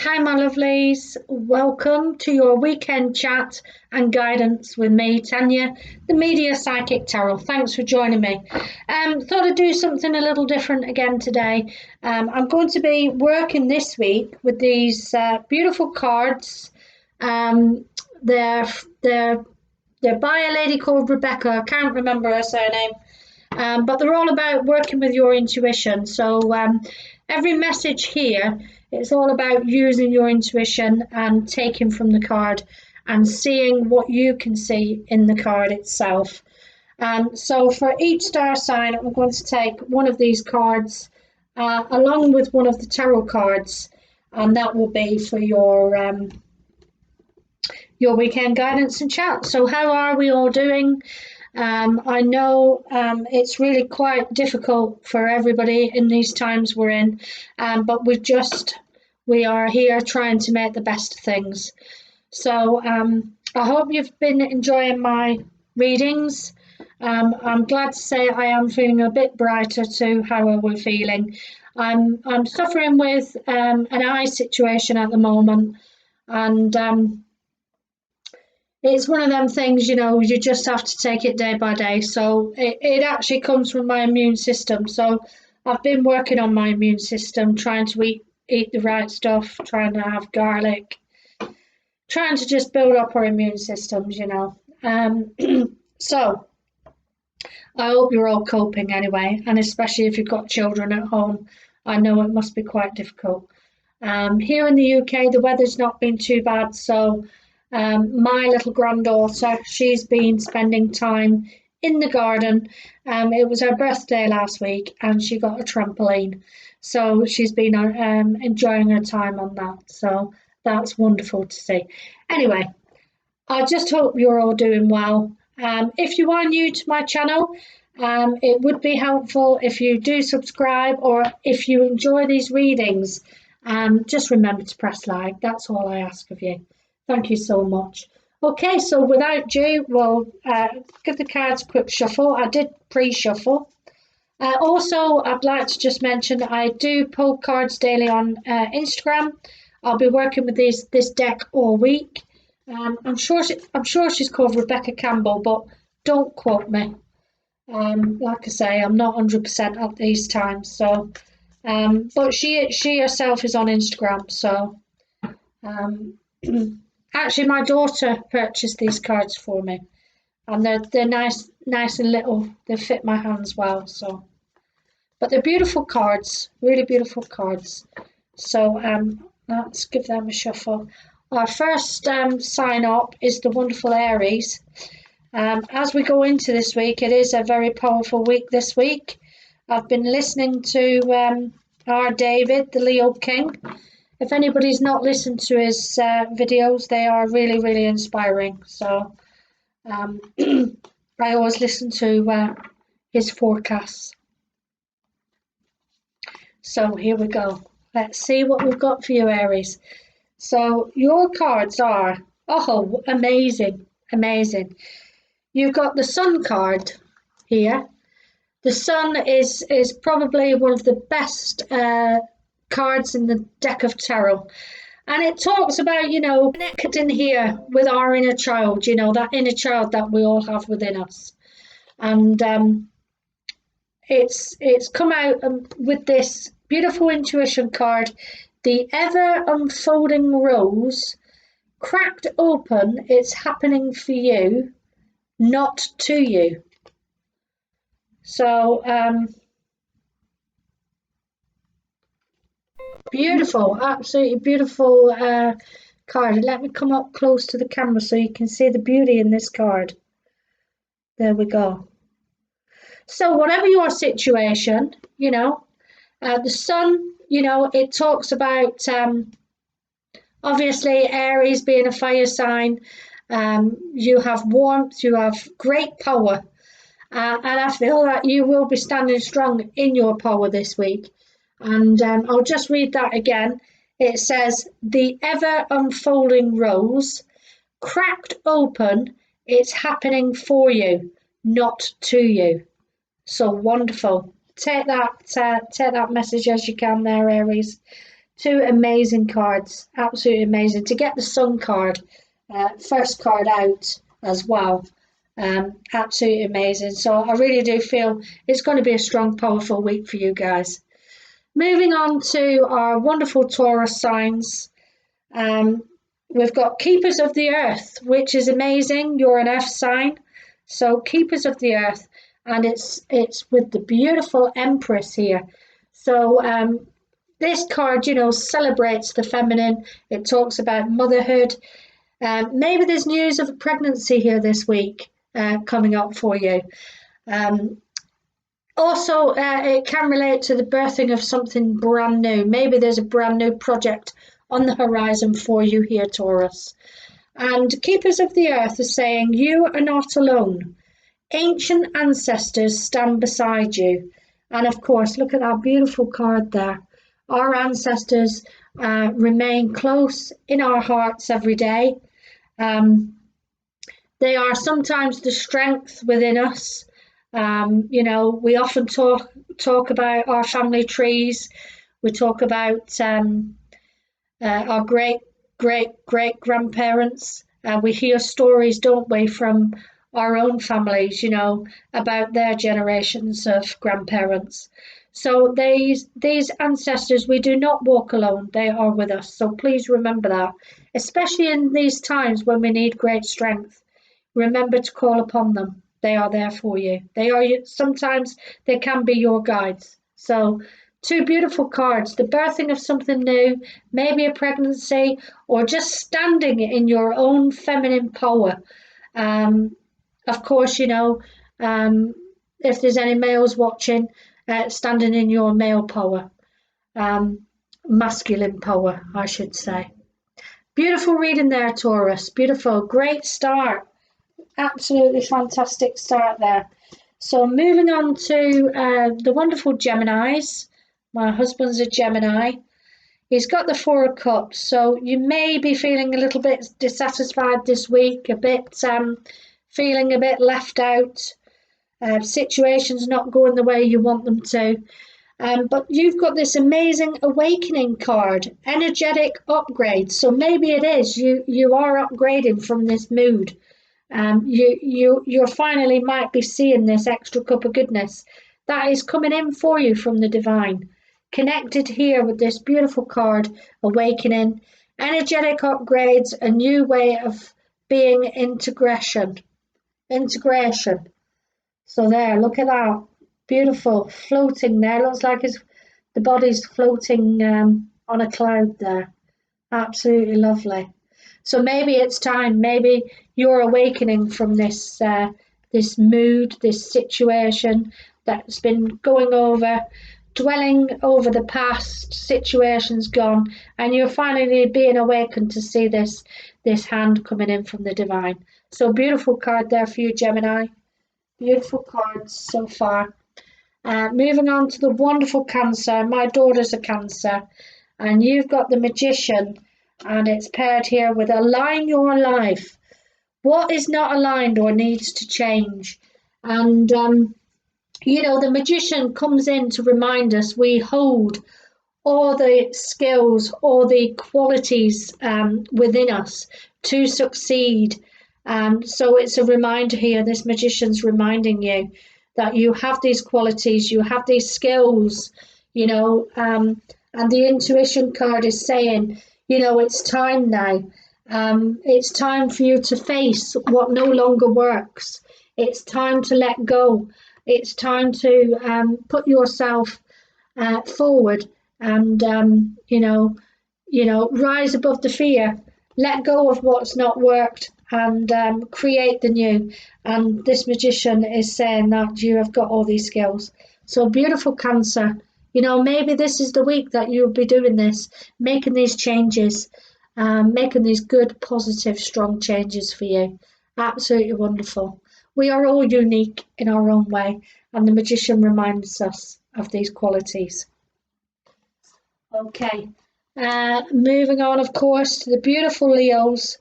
Hi, my lovelies. Welcome to your weekend chat and guidance with me, Tanya, the Media Psychic Tarot. Thanks for joining me. Thought I'd do something a little different again today. I'm going to be working this week with these beautiful cards. They're they're they're by a lady called Rebecca. I can't remember her surname. But they're all about working with your intuition. So every message here, it's all about using your intuition and taking from the card and seeing what you can see in the card itself. So for each star sign, I'm going to take one of these cards along with one of the tarot cards, and that will be for your weekend guidance and chat. So how are we all doing? I know it's really quite difficult for everybody in these times we're in, but we are here trying to make the best of things. So I hope you've been enjoying my readings. I'm glad to say I am feeling a bit brighter to how I was feeling. I'm suffering with an eye situation at the moment, and it's one of them things, you just have to take it day by day. So it actually comes from my immune system. So I've been working on my immune system, trying to eat the right stuff, trying to have garlic, trying to just build up our immune systems, So I hope you're all coping anyway, and especially if you've got children at home. I know it must be quite difficult. Here in the UK, the weather's not been too bad, so my little granddaughter, she's been spending time in the garden. It was her birthday last week and she got a trampoline. So she's been enjoying her time on that. So that's wonderful to see. Anyway, I just hope you're all doing well. If you are new to my channel, it would be helpful if you do subscribe, or if you enjoy these readings, just remember to press like. That's all I ask of you. Thank you so much. Okay, so without ado, we'll give the cards a quick shuffle. I did pre-shuffle. Also, I'd like to just mention I do pull cards daily on Instagram. I'll be working with this deck all week. I'm sure she's called Rebecca Campbell, but don't quote me. Like I say, I'm not 100% at these times. So, but she herself is on Instagram. So. Actually, my daughter purchased these cards for me, and they're nice and little. They fit my hands well. So, but they're beautiful cards, really beautiful cards. So let's give them a shuffle. Our first sign up is the wonderful Aries. As we go into this week, it is a very powerful week this week. I've been listening to our David, the Leo King. If anybody's not listened to his videos, they are really, really inspiring. So I always listen to his forecasts. So here we go. Let's see what we've got for you, Aries. So your cards are, oh, amazing, amazing. You've got the Sun card here. The Sun is probably one of the best cards in the deck of tarot, and it talks about connecting here with our inner child, that inner child that we all have within us. And it's come out with this beautiful intuition card, the ever unfolding rose, cracked open, it's happening for you, not to you. So beautiful, absolutely beautiful card. Let me come up close to the camera so you can see the beauty in this card. There we go. So whatever your situation, the Sun, it talks about obviously Aries being a fire sign. You have warmth, you have great power, and I feel that you will be standing strong in your power this week. And I'll just read that again. It says, the ever unfolding rose, cracked open, it's happening for you, not to you. So wonderful. Take that message as you can there, Aries. Two amazing cards, absolutely amazing. To get the Sun card, first card out as well, absolutely amazing. So I really do feel it's going to be a strong, powerful week for you guys. Moving on to our wonderful Taurus signs. We've got Keepers of the Earth, which is amazing. You're an Earth sign, so Keepers of the Earth, and it's with the beautiful Empress here. So this card, you know, celebrates the feminine. It talks about motherhood. Maybe there's news of a pregnancy here this week coming up for you. Also, it can relate to the birthing of something brand new. Maybe there's a brand new project on the horizon for you here, Taurus. And Keepers of the Earth are saying, you are not alone. Ancient ancestors stand beside you. And of course, look at that beautiful card there. Our ancestors remain close in our hearts every day. They are sometimes the strength within us. You know, we often talk about our family trees. We talk about our great grandparents. We hear stories, don't we, from our own families, you know, about their generations of grandparents. So these ancestors, we do not walk alone. They are with us. So please remember that, especially in these times when we need great strength. Remember to call upon them. They are there for you. Sometimes they can be your guides. So two beautiful cards, the birthing of something new, maybe a pregnancy, or just standing in your own feminine power. Of course, you know, if there's any males watching, standing in your male power, masculine power, I should say. Beautiful reading there, Taurus. Beautiful. Great start. Absolutely fantastic start there. So moving on to the wonderful Geminis. My husband's a Gemini. He's got the Four of Cups, so you may be feeling a little bit dissatisfied this week, a bit feeling a bit left out, situations not going the way you want them to. But you've got this amazing awakening card, energetic upgrade. So maybe it is you are upgrading from this mood. You finally might be seeing this extra cup of goodness that is coming in for you from the divine. Connected here with this beautiful card, awakening, energetic upgrades, a new way of being integration. So there, look at that. Beautiful, floating there. Looks like the body's floating on a cloud there. Absolutely lovely. So maybe it's time. Maybe you're awakening from this this mood, this situation that's been going over, dwelling over the past, situations gone, and you're finally being awakened to see this hand coming in from the divine. So beautiful card there for you, Gemini. Beautiful cards so far. Moving on to the wonderful Cancer. My daughter's a Cancer, and you've got the Magician, and it's paired here with align your life. What is not aligned or needs to change? And you know, the Magician comes in to remind us we hold all the skills, all the qualities within us to succeed. So it's a reminder here, this Magician's reminding you that you have these qualities, you have these skills, you know, and the Intuition card is saying, you know, it's time now. It's time for you to face what no longer works. It's time to let go. It's time to put yourself forward and, you know, rise above the fear, let go of what's not worked, and create the new. And this Magician is saying that you have got all these skills. So beautiful, Cancer. You know, maybe this is the week that you'll be doing this, making these changes, making these good, positive, strong changes for you. Absolutely wonderful. We are all unique in our own way, and the Magician reminds us of these qualities. Okay, moving on, of course, to the beautiful Leos.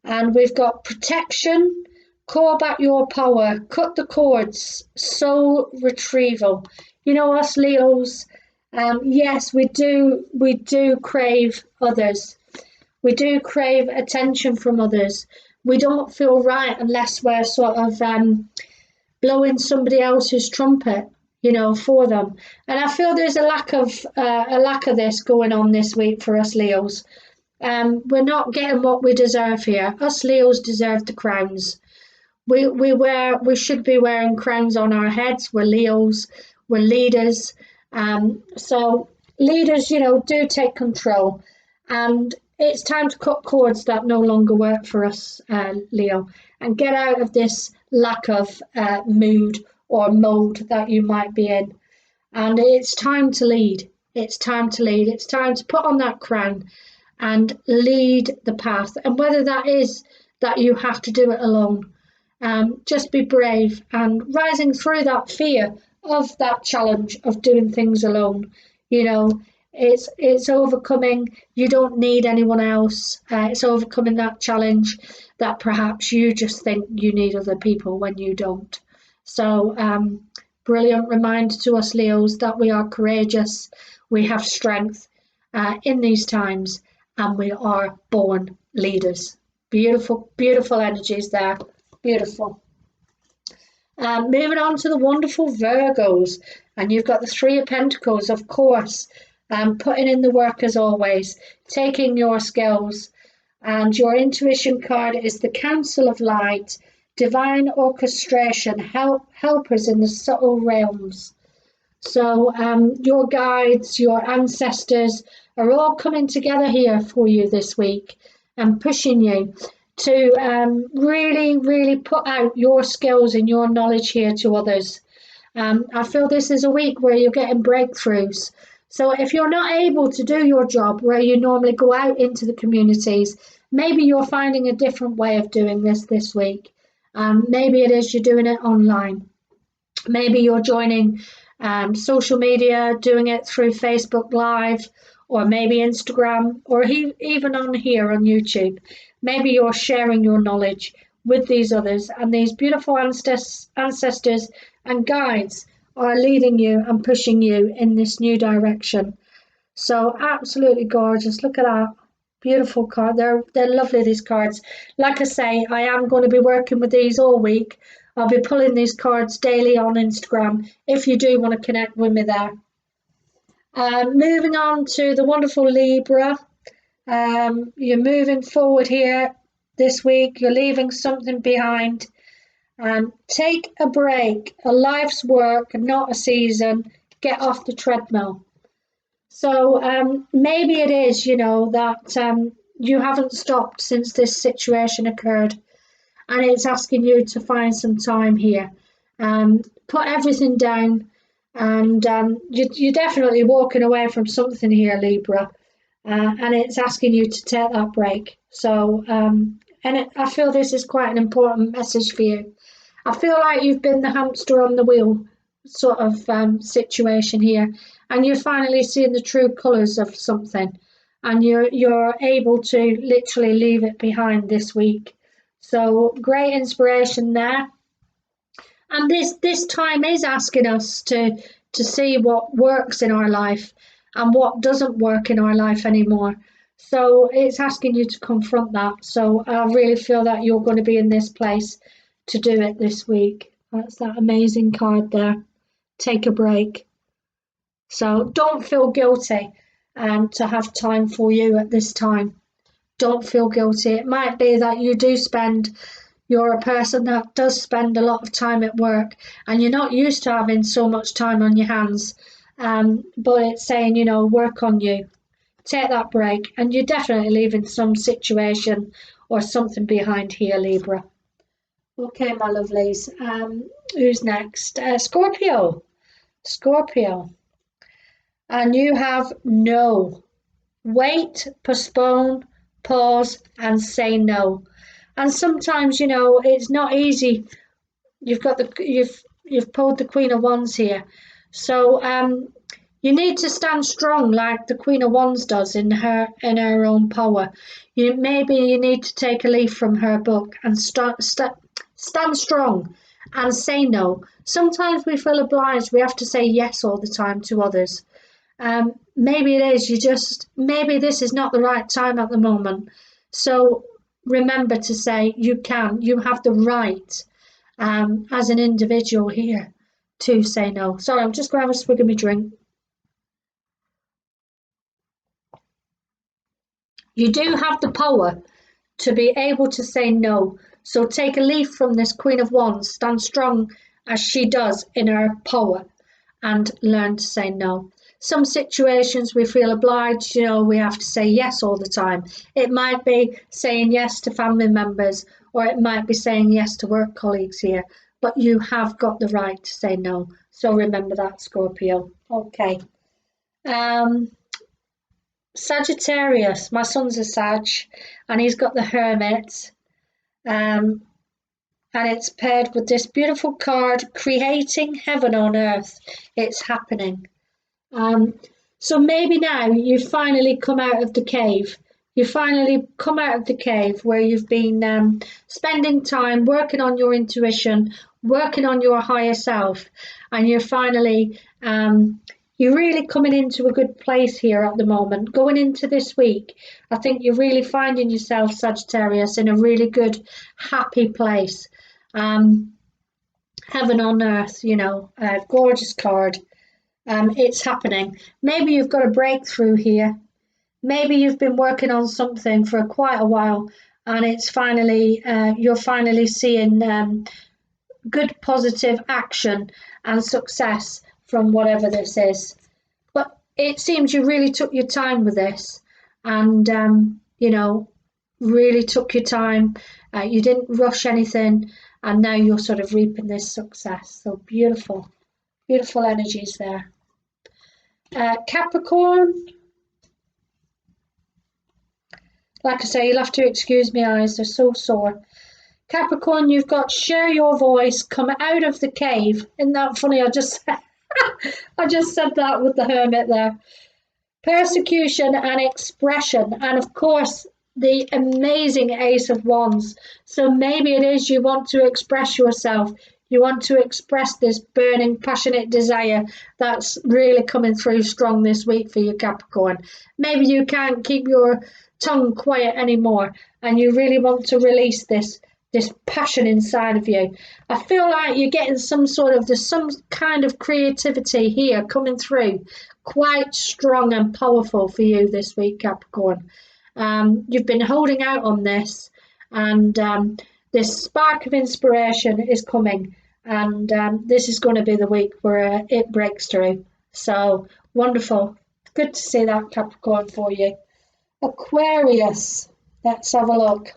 And we've got protection, call back your power, cut the cords, soul retrieval. You know, us Leos, Yes, we do crave others. We do crave attention from others. We don't feel right unless we're sort of blowing somebody else's trumpet, for them. And I feel there's a lack of this going on this week for us Leos. We're not getting what we deserve here. Us Leos deserve the crowns. We should be wearing crowns on our heads. We're Leos. We're leaders. So leaders, do take control, and it's time to cut cords that no longer work for us, Leo, and get out of this lack of mood or mode that you might be in. And it's time to lead. It's time to lead. It's time to put on that crown and lead the path. And whether that is that you have to do it alone, just be brave and rising through that fear of that challenge of doing things alone. You know, it's overcoming. You don't need anyone else. It's overcoming that challenge that perhaps you just think you need other people when you don't. So, brilliant reminder to us Leos that we are courageous, we have strength in these times, and we are born leaders. Beautiful, beautiful energies there. Beautiful. Moving on to the wonderful Virgos, and you've got the Three of Pentacles, of course, putting in the work as always, taking your skills, and your intuition card is the Council of Light, divine orchestration, helpers in the subtle realms. So your guides, your ancestors are all coming together here for you this week and pushing you to really, really put out your skills and your knowledge here to others. I feel this is a week where you're getting breakthroughs. So if you're not able to do your job where you normally go out into the communities, maybe you're finding a different way of doing this week. Maybe it is you're doing it online. Maybe you're joining social media, doing it through Facebook Live, or maybe Instagram, or even on here on YouTube. Maybe you're sharing your knowledge with these others, and these beautiful ancestors and guides are leading you and pushing you in this new direction. So absolutely gorgeous. Look at that. Beautiful card. They're lovely, these cards. Like I say, I am going to be working with these all week. I'll be pulling these cards daily on Instagram if you do want to connect with me there. Moving on to the wonderful Libra. You're moving forward here this week. You're leaving something behind. Take a break. A life's work, not a season. Get off the treadmill. So maybe it is, that you haven't stopped since this situation occurred, and it's asking you to find some time here. Put everything down, and you're definitely walking away from something here, Libra, and it's asking you to take that break. So, I feel this is quite an important message for you. I feel like you've been the hamster on the wheel sort of situation here, and you're finally seeing the true colours of something, and you're able to literally leave it behind this week. So great inspiration there. And this time is asking us to see what works in our life and what doesn't work in our life anymore. So it's asking you to confront that. So I really feel that you're going to be in this place to do it this week. That's that amazing card there. Take a break. So don't feel guilty to have time for you at this time. Don't feel guilty. It might be that you're a person that does spend a lot of time at work and you're not used to having so much time on your hands. But it's saying, work on you. Take that break, and you're definitely leaving some situation or something behind here, Libra. Okay, my lovelies. Who's next? Scorpio. Scorpio. And you have no. Wait, postpone, pause, and say no. And sometimes, it's not easy. You've pulled the Queen of Wands here. So you need to stand strong like the Queen of Wands does in her own power. Maybe you need to take a leaf from her book and stand strong and say no. Sometimes we feel obliged. We have to say yes all the time to others. Maybe it is, maybe this is not the right time at the moment. So remember to say you have the right, as an individual here, to say no. Sorry, I'm just going to have a swig of my drink. You do have the power to be able to say no. So take a leaf from this Queen of Wands, stand strong as she does in her power, and learn to say no. Some situations we feel obliged, we have to say yes all the time. It might be saying yes to family members, or it might be saying yes to work colleagues here, but you have got the right to say no. So remember that, Scorpio. Okay. Sagittarius, my son's a Sag, and he's got the Hermit, and it's paired with this beautiful card, creating heaven on earth. It's happening. So maybe now you finally come out of the cave. You finally come out of the cave where you've been spending time working on your intuition, working on your higher self, and you're finally you're really coming into a good place here at the moment. Going into this week, I think you're really finding yourself, Sagittarius, in a really good, happy place. Heaven on earth, gorgeous card. It's happening. Maybe you've got a breakthrough here. Maybe you've been working on something for quite a while, and it's finally you're finally seeing good, positive action and success from whatever this is. But it seems you really took your time with this, and really took your time. You didn't rush anything, and now you're sort of reaping this success. So beautiful. Beautiful energies there. Capricorn. Like I say, you'll have to excuse my eyes, they're so sore. Capricorn, you've got share your voice, come out of the cave. Isn't that funny? I just said that with the Hermit there. Persecution and expression, and of course the amazing Ace of Wands. So maybe it is you want to express yourself. You want to express this burning, passionate desire that's really coming through strong this week for you, Capricorn. Maybe you can't keep your tongue quiet anymore, and you really want to release this passion inside of you. I feel like you're getting some kind of creativity here coming through, quite strong and powerful for you this week, Capricorn. You've been holding out on this, and this spark of inspiration is coming, and this is going to be the week where it breaks through. So wonderful. Good to see that, Capricorn, for you. Aquarius, let's have a look.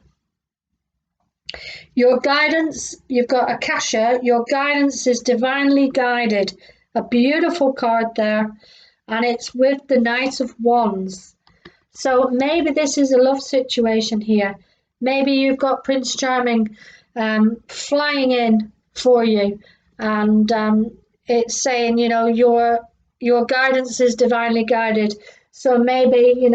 Your guidance, you've got Akasha, your guidance is divinely guided. A beautiful card there, and it's with the Knight of Wands. So maybe this is a love situation here. Maybe you've got Prince Charming flying in for you, and it's saying, your guidance is divinely guided. So maybe,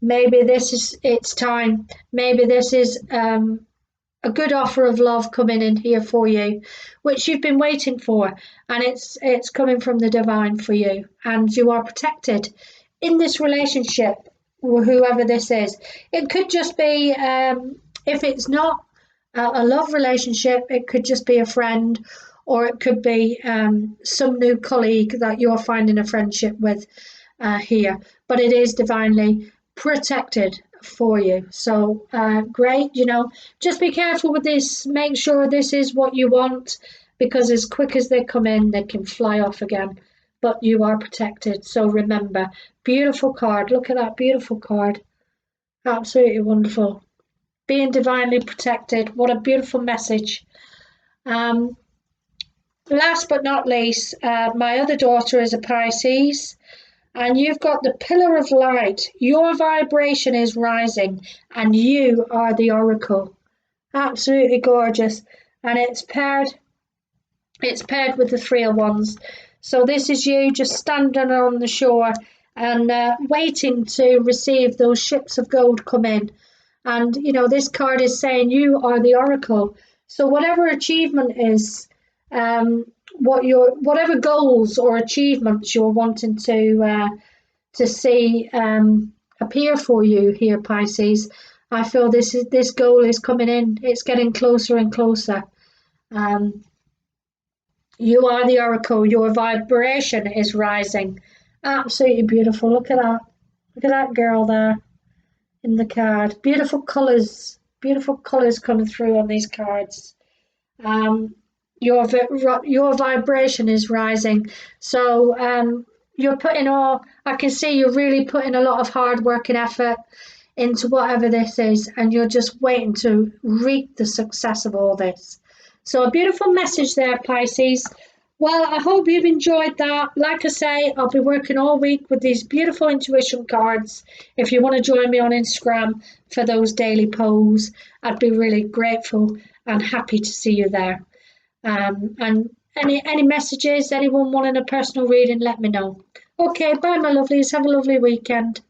maybe it's time. Maybe this is a good offer of love coming in here for you, which you've been waiting for, and it's coming from the divine for you, and you are protected in this relationship, whoever this is. It could just be, if it's not a love relationship, it could just be a friend, or it could be some new colleague that you're finding a friendship with here, but it is divinely protected for you. So great, just be careful with this. Make sure this is what you want, because as quick as they come in, they can fly off again, but you are protected. So remember, beautiful card. Look at that beautiful card. Absolutely wonderful. Being divinely protected. What a beautiful message. Last but not least, my other daughter is a Pisces, and you've got the pillar of light. Your vibration is rising, and you are the oracle. Absolutely gorgeous. And it's paired with the Three of Wands. So this is you just standing on the shore and waiting to receive those ships of gold come in. And this card is saying you are the oracle. So whatever achievement is, whatever goals or achievements you're wanting to to see appear for you here, Pisces. I feel this goal is coming in. It's getting closer and closer. You are the oracle. Your vibration is rising. Absolutely beautiful. Look at that. Look at that girl there in the card. Beautiful colours. Beautiful colours coming through on these cards. Your vibration is rising. So you're putting all. I can see you're really putting a lot of hard work and effort into whatever this is, and you're just waiting to reap the success of all this. So a beautiful message there, Pisces. Well, I hope you've enjoyed that. Like I say, I'll be working all week with these beautiful intuition cards. If you want to join me on Instagram for those daily polls, I'd be really grateful and happy to see you there. And any messages, anyone wanting a personal reading, let me know. Okay, bye, my lovelies. Have a lovely weekend.